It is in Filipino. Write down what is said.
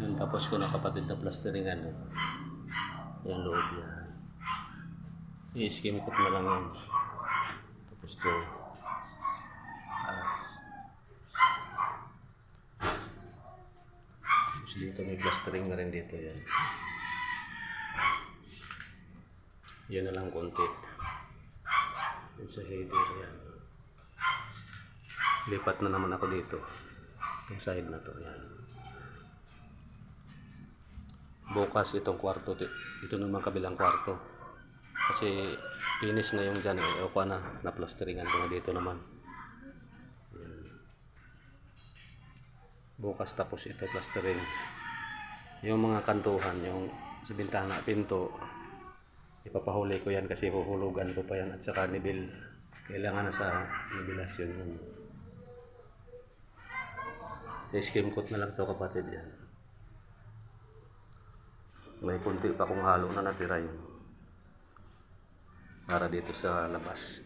Yan, tapos ko na kapatid na plasteringan. Yung loob yan. I-skim coat na lang yan. Tapos to. Taas. Tapos dito may plastering na rin dito yan. Yan na lang konti. Yan sa header yan. Lipat na naman ako dito. Yung side na to yan. Bukas itong kwarto, ito naman kabilang kwarto. Kasi finish na yung dyan eh. O na plasteringan ko na dito naman. Yan. Bukas tapos ito plastering. Yung mga kantuhan, yung sa bintana, pinto, ipapahuli ko yan kasi huhulugan ko pa yan at saka nibil. Kailangan na sa nibilasyon yun. I-skim coat na lang to kapatid yan. May kunti pa kung halo na natira yun para dito sa labas.